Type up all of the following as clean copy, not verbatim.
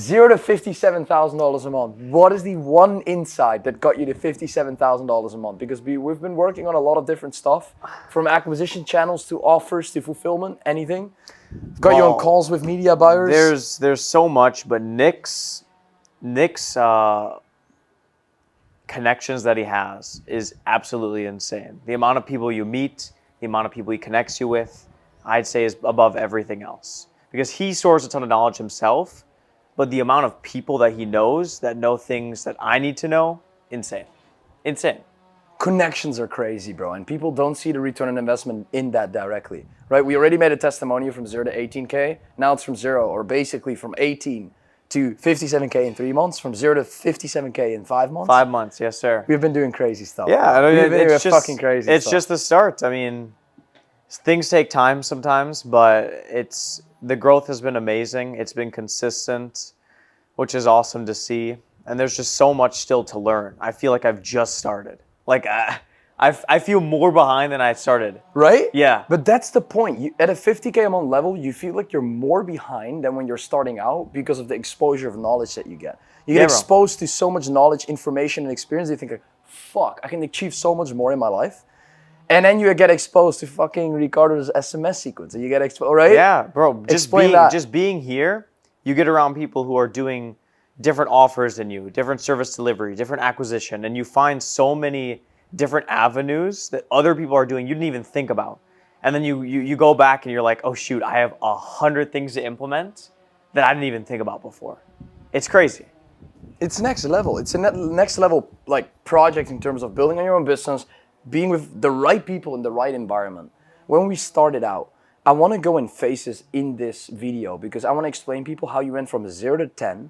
0 to $57,000 a month. What is the one insight that got you to $57,000 a month? Because we've been working on a lot of different stuff, from acquisition channels to offers to fulfillment, anything. Got you on calls with media buyers. There's so much, but Nick's connections that he has is absolutely insane. The amount of people you meet, the amount of people he connects you with, I'd say is above everything else. Because he stores a ton of knowledge himself, but the amount of people that he knows that know things that I need to know, insane. Insane. Connections are crazy, bro, and people don't see the return on investment in that directly, right? We already made a testimonial from 0 to 18K. Now it's from 0, or basically from 18 to 57K in 3 months, from 0 to 57K in 5 months. 5 months, yes, sir. We've been doing crazy stuff. Yeah, I mean, it's just fucking crazy. It's just the start. I mean, things take time sometimes, but the growth has been amazing. It's been consistent, which is awesome to see. And there's just so much still to learn. I feel like I've just started. Like I feel more behind than I started. Right? Yeah. But that's the point. At a 50K a month level, you feel like you're more behind than when you're starting out because of the exposure of knowledge that you get. You get exposed to so much knowledge, information, and experience. You think, like, fuck, I can achieve so much more in my life. And then you get exposed to fucking Ricardo's SMS sequence. And you get exposed, right? Yeah, bro. Just being here, you get around people who are doing different offers than you, different service delivery, different acquisition, and you find so many different avenues that other people are doing you didn't even think about. And then you go back and you're like, oh shoot, I have 100 things to implement that I didn't even think about before. It's crazy. It's next level. It's a next level like project in terms of building on your own business, being with the right people in the right environment. When we started out, I want to go in phases in this video because I want to explain people how you went from 0 to 10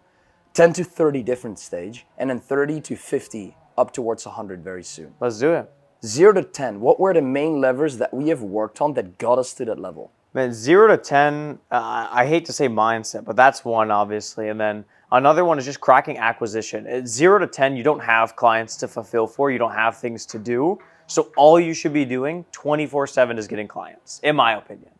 to 30 different stage, and then 30 to 50 up towards 100 very soon. Let's do it. 0 to 10, what were the main levers that we have worked on that got us to that level? Man, 0 to 10, I hate to say mindset, but that's one obviously. And then another one is just cracking acquisition. At 0 to 10, you don't have clients to fulfill for, you don't have things to do. So all you should be doing 24/7 is getting clients, in my opinion.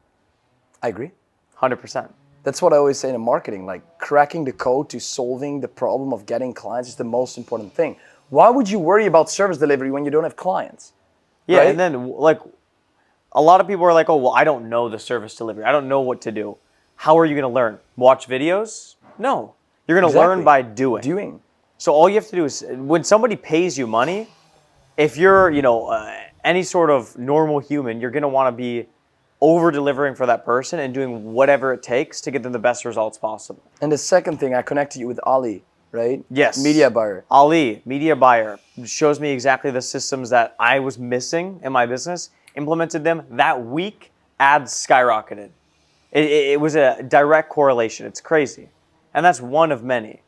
I agree. 100%. That's what I always say in marketing, like cracking the code to solving the problem of getting clients is the most important thing. Why would you worry about service delivery when you don't have clients? Yeah, right? And then like a lot of people are like, oh, well, I don't know the service delivery. I don't know what to do. How are you going to learn? Watch videos? No. You're going to learn by doing. So all you have to do is when somebody pays you money, if you're, any sort of normal human, you're going to want to be over-delivering for that person and doing whatever it takes to get them the best results possible. And the second thing, I connected you with Ali, right? Yes. Media buyer. Ali, media buyer, shows me exactly the systems that I was missing in my business, implemented them. That week, ads skyrocketed. It was a direct correlation. It's crazy. And that's one of many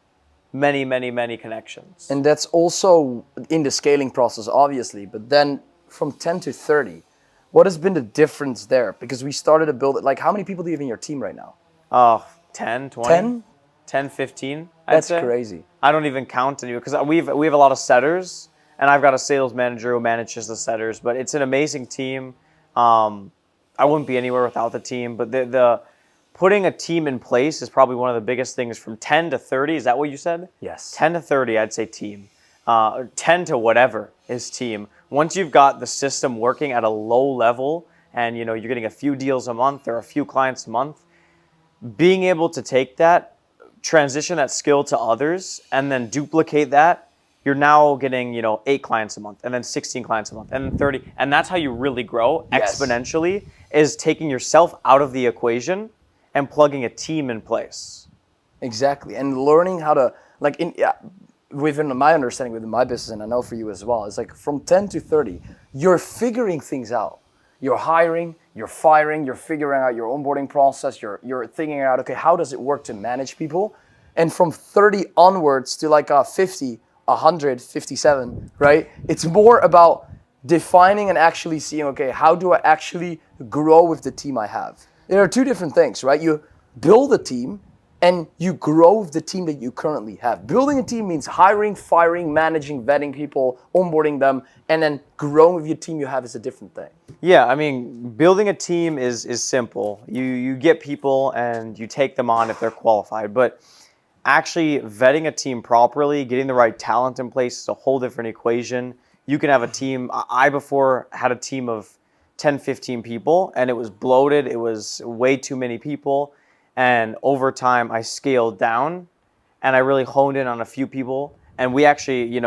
connections. And that's also in the scaling process, obviously. But then from 10 to 30, what has been the difference there? Because we started to build it. Like, how many people do you have in your team right now? 10, 20. 10? 10, 15, That's I'd say. crazy. I don't even count anymore because we have a lot of setters, and I've got a sales manager who manages the setters. But it's an amazing team. I wouldn't be anywhere without the team. But the putting a team in place is probably one of the biggest things. From 10 to 30, is that what you said? Yes. 10 to 30, I'd say team. 10 to whatever is team. Once you've got the system working at a low level, and you're getting a few deals a month or a few clients a month, being able to take that, transition that skill to others, and then duplicate that, you're now getting 8 clients a month, and then 16 clients a month, and then 30, and that's how you really grow exponentially. Is taking yourself out of the equation and plugging a team in place. Exactly, and learning how to within my understanding within my business, and I know for you as well, it's like from 10 to 30, you're figuring things out. You're hiring, you're firing, you're figuring out your onboarding process, you're thinking out, okay, how does it work to manage people? And from 30 onwards to like 50, 100, 57, right? It's more about defining and actually seeing, okay, how do I actually grow with the team I have? There are two different things, right? You build a team and you grow with the team that you currently have. Building a team means hiring, firing, managing, vetting people, onboarding them, and then growing with your team you have is a different thing. Yeah, I mean, building a team is simple. You get people and you take them on if they're qualified. But actually vetting a team properly, getting the right talent in place is a whole different equation. You can have a team. I before had a team of 10, 15 people, and it was bloated. It was way too many people. And over time, I scaled down, and I really honed in on a few people. And we actually,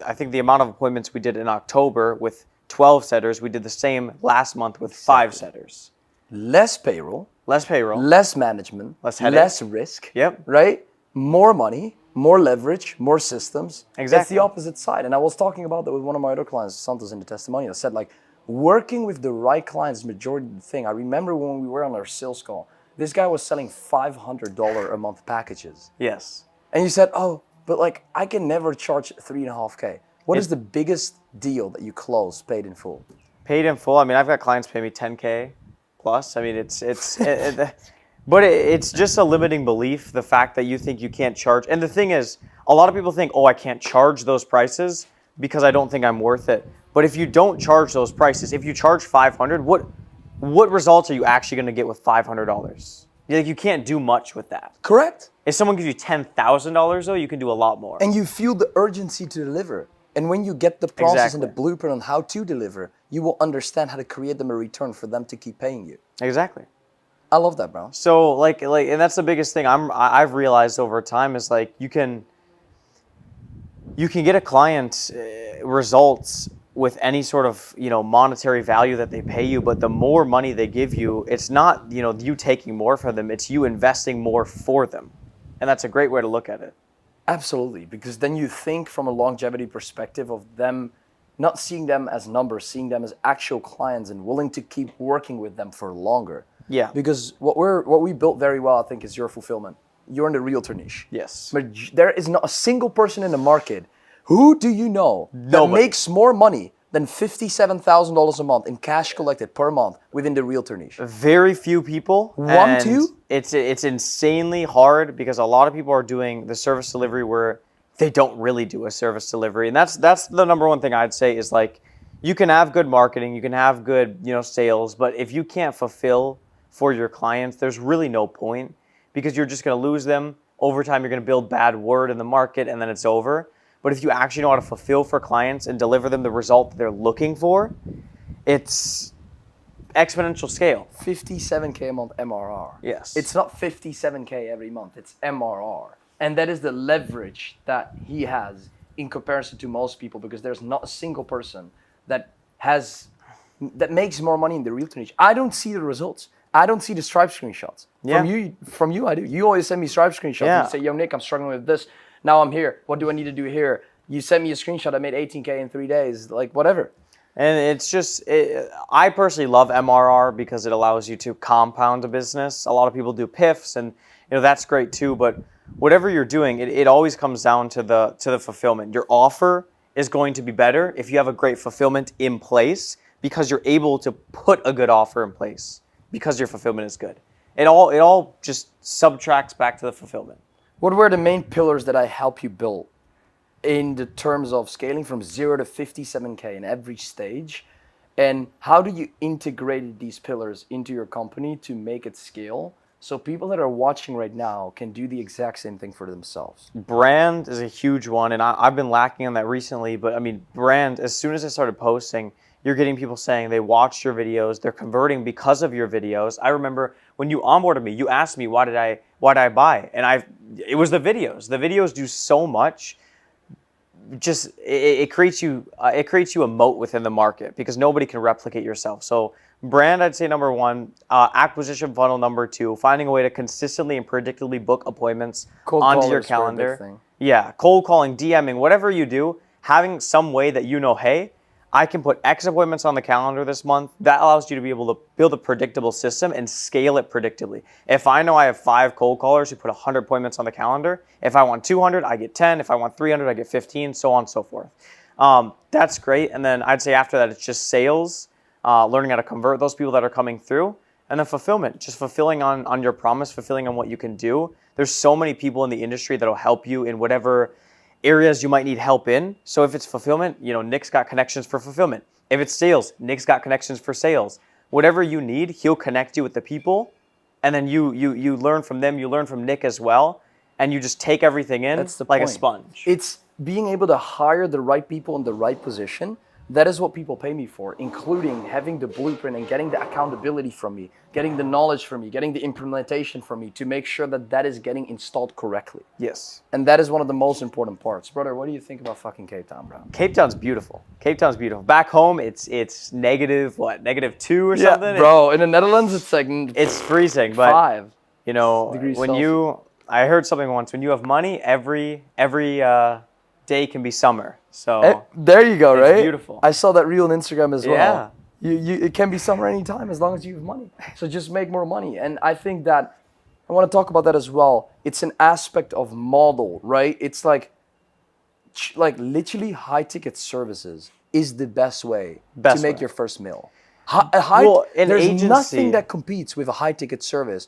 I think the amount of appointments we did in October with 12 setters, we did the same last month with 5 setters. Less payroll, less management, less headache, less risk. Yep. Right? More money, more leverage, more systems. Exactly. It's the opposite side. And I was talking about that with one of my other clients, Santos, in the testimonial. I said, like, working with the right clients is the majority of the thing. I remember when we were on our sales call, this guy was selling $500 a month packages. Yes. And you said, oh, but like, I can never charge 3.5K. What is the biggest deal that you closed paid in full? Paid in full. I mean, I've got clients pay me 10K plus. I mean, but it's just a limiting belief, the fact that you think you can't charge. And the thing is, a lot of people think, oh, I can't charge those prices because I don't think I'm worth it. But if you don't charge those prices, if you charge $500, what results are you actually going to get with $500? You can't do much with that. Correct. If someone gives you $10,000 though, you can do a lot more. And you feel the urgency to deliver. And when you get the process and the blueprint on how to deliver, you will understand how to create them a return for them to keep paying you. Exactly. I love that, bro. So like, and that's the biggest thing I've realized over time is like you can get a client results with any sort of monetary value that they pay you, but the more money they give you, it's not you taking more from them, it's you investing more for them, and that's a great way to look at it. Absolutely, because then you think from a longevity perspective of them, not seeing them as numbers, seeing them as actual clients and willing to keep working with them for longer. Yeah. Because what we built very well, I think, is your fulfillment. You're in the realtor niche. Yes. But there is not a single person in the market. Who do you know that makes more money than $57,000 a month in cash collected per month within the realtor niche? Very few people. One, two? It's insanely hard because a lot of people are doing the service delivery where they don't really do a service delivery. And that's the number one thing I'd say is like, you can have good marketing, you can have good, sales, but if you can't fulfill for your clients, there's really no point because you're just going to lose them. Over time, you're going to build bad word in the market and then it's over. But if you actually know how to fulfill for clients and deliver them the result that they're looking for, it's exponential scale. 57K a month MRR. Yes. It's not 57K every month, it's MRR. And that is the leverage that he has in comparison to most people, because there's not a single person that makes more money in the realtor niche. I don't see the results. I don't see the Stripe screenshots. Yeah. From you, I do. You always send me Stripe screenshots. Yeah. And you say, yo, Nick, I'm struggling with this. Now I'm here. What do I need to do here? You sent me a screenshot. I made 18K in 3 days. Like, whatever. And it's just, I personally love MRR because it allows you to compound a business. A lot of people do PIFs, and that's great too. But whatever you're doing, it always comes down to the fulfillment. Your offer is going to be better if you have a great fulfillment in place because you're able to put a good offer in place because your fulfillment is good. It all just subtracts back to the fulfillment. What were the main pillars that I help you build in the terms of scaling from 0 to 57K in every stage? And how do you integrate these pillars into your company to make it scale so people that are watching right now can do the exact same thing for themselves? Brand is a huge one, and I've been lacking on that recently. But I mean, brand, as soon as I started posting, you're getting people saying they watched your videos, they're converting because of your videos. I remember when you onboarded me, you asked me why did I buy, and it was the videos. The videos do so much. Just it creates you a moat within the market because nobody can replicate yourself. So brand, I'd say number one. Acquisition funnel number two. Finding a way to consistently and predictably book appointments onto your calendar. Yeah, cold calling, DMing, whatever you do, having some way that hey, I can put X appointments on the calendar this month. That allows you to be able to build a predictable system and scale it predictably. If I know I have 5 cold callers who put 100 appointments on the calendar, if I want 200, I get 10. If I want 300, I get 15, so on and so forth. That's great. And then I'd say after that, it's just sales, learning how to convert those people that are coming through, and then fulfillment, just fulfilling on your promise, fulfilling on what you can do. There's so many people in the industry that'll help you in whatever areas you might need help in. So if it's fulfillment, Nick's got connections for fulfillment. If it's sales, Nick's got connections for sales. Whatever you need, he'll connect you with the people, and then you learn from them, you learn from Nick as well, and you just take everything in That's the like a point. sponge. It's being able to hire the right people in the right position. That is what people pay me for, including having the blueprint and getting the accountability from me, getting the knowledge from me, getting the implementation from me to make sure that that is getting installed correctly. Yes. And that is one of the most important parts. Brother, what do you think about fucking Cape Town, bro? Cape Town's beautiful. Cape Town's beautiful. Back home, it's negative, what, -2 or something? Bro, in the Netherlands, it's like It's freezing, but 5. you know, degrees when Celsius. I heard something once, when you have money, every day can be summer. So There you go, it's right? beautiful. I saw that reel on Instagram as well. Yeah. It can be summer anytime as long as you have money. So just make more money. And I think that I want to talk about that as well. It's an aspect of model, right? It's like literally high ticket services is the best way to make your first meal. There's agency, nothing that competes with a high ticket service,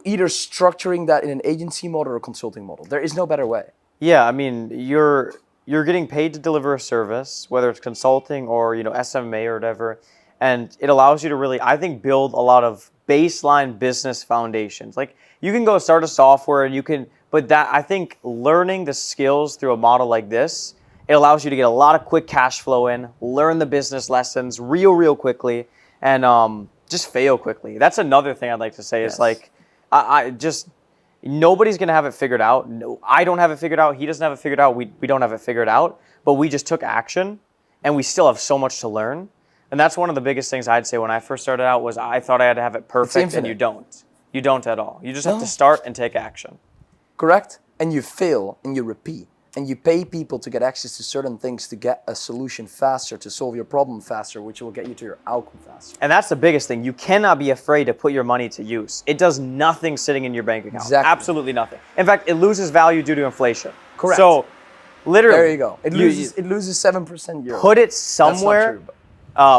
either structuring that in an agency model or a consulting model. There is no better way. Yeah, I mean, you're getting paid to deliver a service, whether it's consulting or, you know, SMA or whatever, and it allows you to really, I think, build a lot of baseline business foundations. Like, you can go start a software and you can, but that, I think, learning the skills through a model like this, it allows you to get a lot of quick cash flow in, learn the business lessons real quickly, and just fail quickly. That's another thing I'd like to say is like, I just, nobody's going to have it figured out. No, I don't have it figured out. He doesn't have it figured out. We don't have it figured out. But we just took action, and we still have so much to learn. And that's one of the biggest things I'd say when I first started out was I thought I had to have it perfect, and you don't. You don't at all. You just have to start and take action. Correct? And you fail, and you repeat. And you pay people to get access to certain things to get a solution faster, to solve your problem faster, which will get you to your outcome faster. And that's the biggest thing. You cannot be afraid to put your money to use. It does nothing sitting in your bank account. Exactly. Absolutely nothing. In fact, it loses value due to inflation. Correct. So, literally. There you go. It loses 7% yearly. Put it somewhere.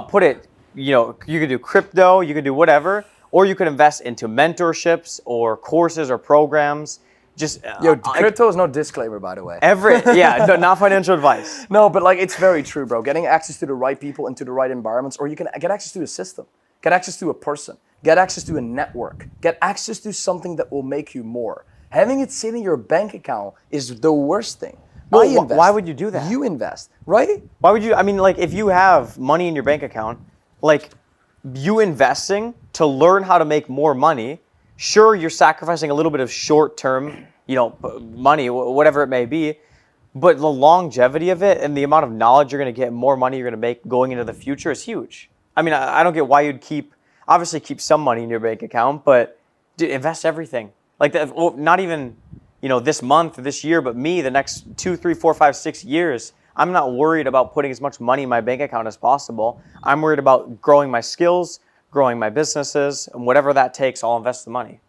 Put it, you know, you could do crypto, you could do whatever, or you could invest into mentorships or courses or programs. Just crypto is no disclaimer, by the way. Not financial advice. No, but like it's very true, bro. Getting access to the right people into the right environments, or you can get access to a system, get access to a person, get access to a network, get access to something that will make you more. Having it sit in your bank account is the worst thing. Well, why would you do that? You invest, right? Why would you? I mean, like if you have money in your bank account, like you investing to learn how to make more money. Sure, you're sacrificing a little bit of short-term, you know, money, whatever it may be, but the longevity of it and the amount of knowledge you're going to get, more money you're going to make going into the future is huge. I mean, I don't get why you'd obviously keep some money in your bank account, but dude, invest everything. Like that, well, not even, you know, this month or this year, but me, the next 2, 3, 4, 5, 6 years, I'm not worried about putting as much money in my bank account as possible. I'm worried about growing my skills, growing my businesses, and whatever that takes, I'll invest the money.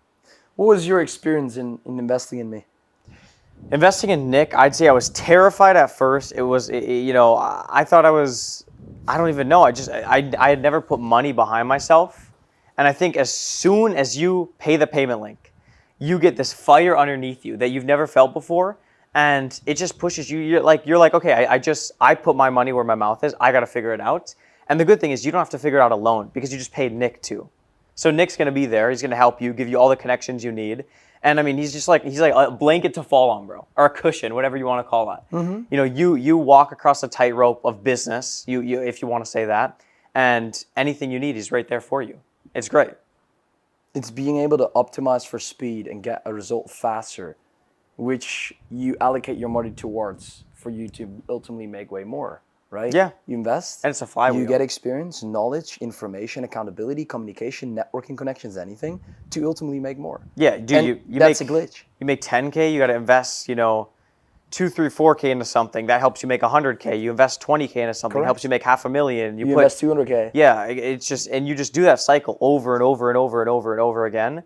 What was your experience in investing in me? Investing in Nick, I'd say I was terrified at first. It was, you know, I thought I don't even know. I had never put money behind myself. And I think as soon as you pay the payment link, you get this fire underneath you that you've never felt before. And it just pushes you. You're like, okay, I put my money where my mouth is. I got to figure it out. And the good thing is you don't have to figure it out alone because you just paid Nick too. So Nick's going to be there. He's going to help you, give you all the connections you need. And I mean, he's like a blanket to fall on, bro, or a cushion, whatever you want to call it. Mm-hmm. You know, you walk across the tightrope of business, you if you want to say that, and anything you need, he's right there for you. It's great. It's being able to optimize for speed and get a result faster, which you allocate your money towards for you to ultimately make way more. Right? Yeah. You invest. And it's a flywheel. You get experience, knowledge, information, accountability, communication, networking connections, anything to ultimately make more. Yeah, dude, that's a glitch. You make 10K, you got to invest, you know, 2, 3, 4K into something. That helps you make 100K. You invest 20K into something, helps you make $500,000. You invest 200K. Yeah, it's just, and you just do that cycle over and over and over and over and over again.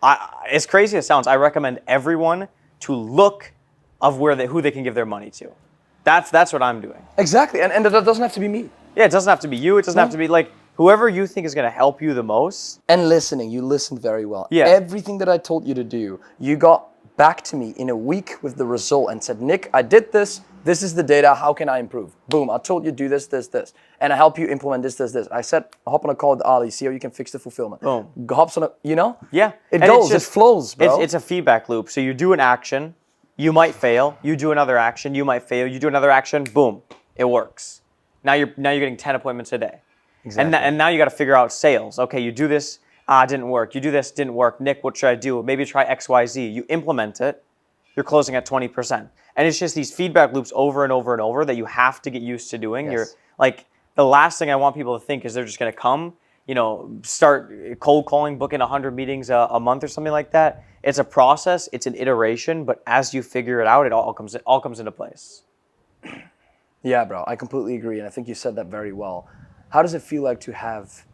As crazy as it sounds, I recommend everyone to look of who they can give their money to. That's what I'm doing. Exactly, and that doesn't have to be me. Yeah, it doesn't have to be you. It doesn't have to be like whoever you think is going to help you the most. And listening, you listened very well. Yeah. Everything that I told you to do, you got back to me in a week with the result and said, Nick, I did this. This is the data. How can I improve? Boom. I told you do this, this, this. And I help you implement this, this, this. I said, hop on a call with Ali. See how you can fix the fulfillment. Boom. Hops on a, you know? Yeah. It And goes. It flows, bro. It's a feedback loop. So you do an action, you might fail. You do another action, you might fail. You do another action, boom, it works. Now you're getting 10 appointments a day. Exactly. And now you got to figure out sales. Okay, you do this, didn't work. You do this, didn't work. Nick, what should I do? Maybe try X, Y, Z. You implement it. You're closing at 20%. And it's just these feedback loops over and over and over that you have to get used to doing. Yes. You're like, the last thing I want people to think is they're just going to come, start cold calling, booking 100 meetings a month or something like that. It's a process. It's an iteration. But as you figure it out, it all comes into place. Yeah, bro. I completely agree. And I think you said that very well. How does it feel like to have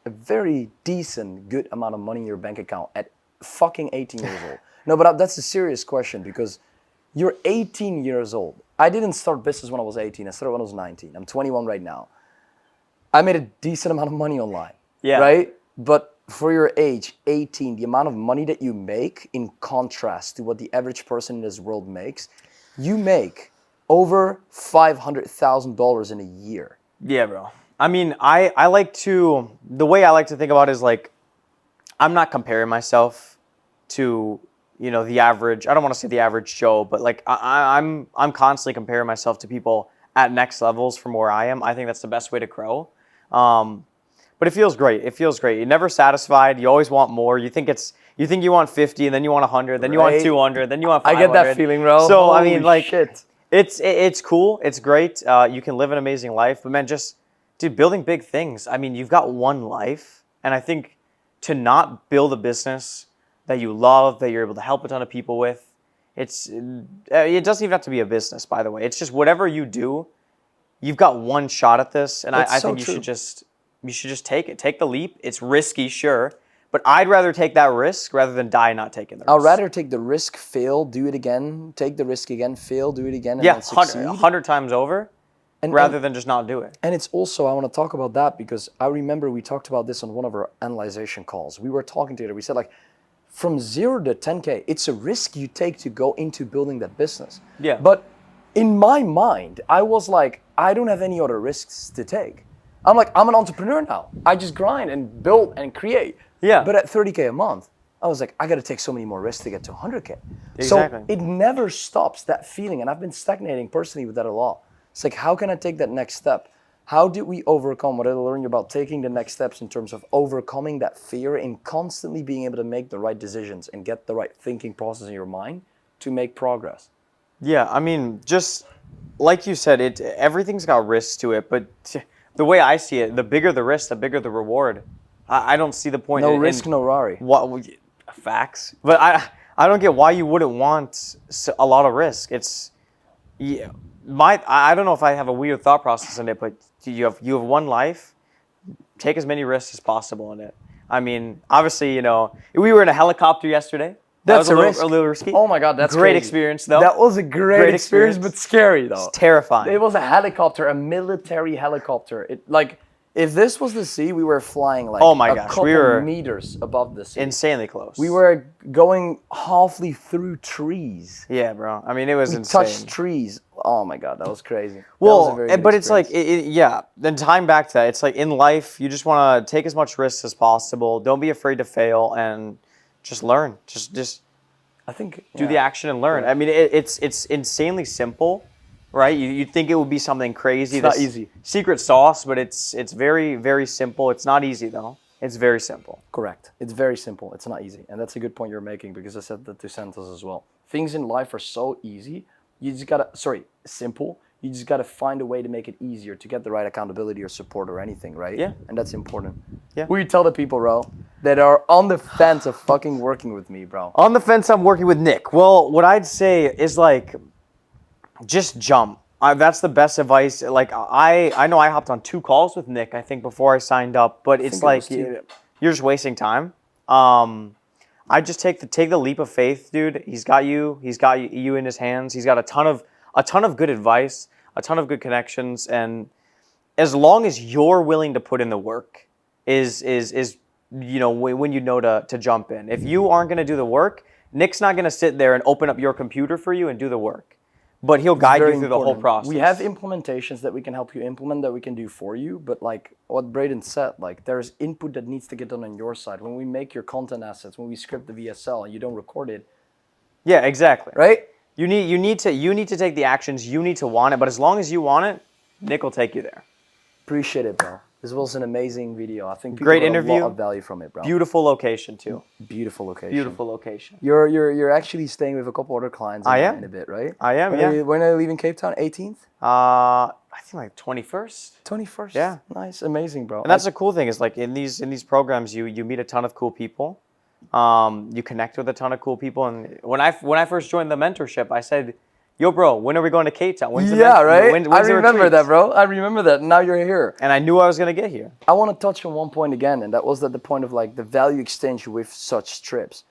a very decent, good amount of money in your bank account at fucking 18 years old? No, but that's a serious question because you're 18 years old. I didn't start business when I was 18. I started when I was 19. I'm 21 right now. I made a decent amount of money online, right? But for your age, 18, the amount of money that you make in contrast to what the average person in this world makes, you make over $500,000 in a year. Yeah, bro. I mean, the way I like to think about it is like, I'm not comparing myself to, the average, I don't want to say the average Joe, but like I'm constantly comparing myself to people at next levels from where I am. I think that's the best way to grow. But it feels great. It feels great. You're never satisfied. You always want more. You think you want 50, and then you want 100, then you want 200, then you want 500. I get that feeling, bro. So Holy I mean, like, shit. It's cool. It's great. You can live an amazing life, but man, dude, building big things. I mean, you've got one life, and I think to not build a business that you love, that you're able to help a ton of people with, it doesn't even have to be a business, by the way. It's just whatever you do, you've got one shot at this, and I think you should just take it. Take the leap. It's risky, sure, but I'd rather take that risk rather than die not taking the risk. I'd rather take the risk, fail, do it again, take the risk again, fail, do it again, and then succeed. 100 times over, rather than just not do it. And it's also, I want to talk about that because I remember we talked about this on one of our analyzation calls. We were talking together. We said, like, from 0 to 10K, it's a risk you take to go into building that business. Yeah. But in my mind, I was like, I don't have any other risks to take. I'm like, I'm an entrepreneur now. I just grind and build and create. Yeah. But at 30K a month, I was like, I got to take so many more risks to get to 100K. Exactly. So it never stops, that feeling. And I've been stagnating personally with that a lot. It's like, how can I take that next step? How do we overcome what I learned about taking the next steps in terms of overcoming that fear and constantly being able to make the right decisions and get the right thinking process in your mind to make progress? Yeah, I mean, just like you said, everything's got risks to it, but the way I see it, the bigger the risk, the bigger the reward. I don't see the point. No risk, no Rari. Facts. But I don't get why you wouldn't want a lot of risk. I don't know if I have a weird thought process in it, but you have one life. Take as many risks as possible in it. I mean, obviously, we were in a helicopter yesterday. That's a risk. little risky. Oh my God, that's great crazy. experience though. That was a great experience, but scary though. It's terrifying. It was a helicopter, a military helicopter. If this was the sea, we were flying like a couple meters above the sea. Insanely close. We were going halfly through trees. Yeah, bro. I mean, it was insane. Touched trees. Oh my God, that was crazy. Well, but it's like, then time back to that. It's like in life, you just want to take as much risks as possible. Don't be afraid to fail and just learn. Just I think do the action and learn. Yeah. I mean, it's insanely simple, right? You'd think it would be something crazy. It's not easy. Secret sauce, but it's very, very simple. It's not easy though. It's very simple. Correct. It's very simple. It's not easy. And that's a good point you're making because I said that to Santos as well. Things in life are so easy. You just gotta, simple. You just gotta find a way to make it easier to get the right accountability or support or anything, right? Yeah. And that's important. Yeah. What do you tell the people, bro, that are on the fence of fucking working with me, bro? On the fence, I'm working with Nick. Well, what I'd say is like, just jump. That's the best advice. Like I know I hopped on 2 calls with Nick, I think, before I signed up, but it's like you're just wasting time. I just take the leap of faith, dude. He's got you in his hands. He's got a ton of good advice, a ton of good connections, and as long as you're willing to put in the work, is when you know to jump in. If you aren't going to do the work, Nick's not going to sit there and open up your computer for you and do the work. but he'll guide you Very through the whole important. process. We have implementations that we can help you implement, that we can do for you. But like what Braden said, like there's input that needs to get done on your side. When we make your content assets, when we script the VSL and you don't record it, Yeah, exactly. right? You need to take the actions. You need to want it. But as long as you want it, Nick will take you there. Appreciate it, bro. This was an amazing video. I think people Great got interview. a lot of value from it, bro. Beautiful location too. Beautiful location. Beautiful location. You're actually staying with a couple other clients in a bit, right? I am, yeah. When are you leaving Cape Town? 18th? I think like 21st. 21st? Yeah. Nice. Amazing, bro. And that's the cool thing is like in these programs you meet a ton of cool people. You connect with a ton of cool people. And when I first joined the mentorship, I said, "Yo, bro, when are we going to Cape Town? When's the right? when's I the remember retreat?" that, bro. I remember that. Now you're here. And I knew I was gonna get here. I want to touch on one point again, and that was at the point of like the value exchange with such trips.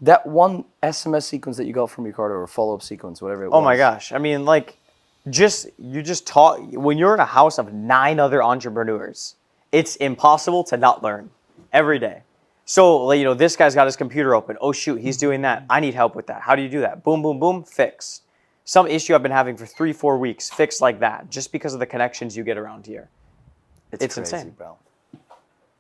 That one SMS sequence that you got from Ricardo, or follow-up sequence, whatever it was. Oh my gosh! I mean, like, you just talk when you're in a house of 9 other entrepreneurs. It's impossible to not learn every day. So, like, this guy's got his computer open. Oh shoot, he's doing that. I need help with that. How do you do that? Boom, boom, boom, fixed. Some issue I've been having for 3-4 weeks, fixed like that, just because of the connections you get around here. It's crazy, insane, bro.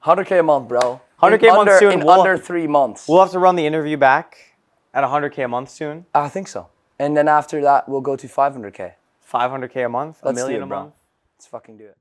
100K a month, bro. 100K a month soon. In under 3 months. We'll have to run the interview back at 100K a month soon. I think so. And then after that, we'll go to 500K. 500K a month, Let's $1 million do it, a bro. month. Let's fucking do it.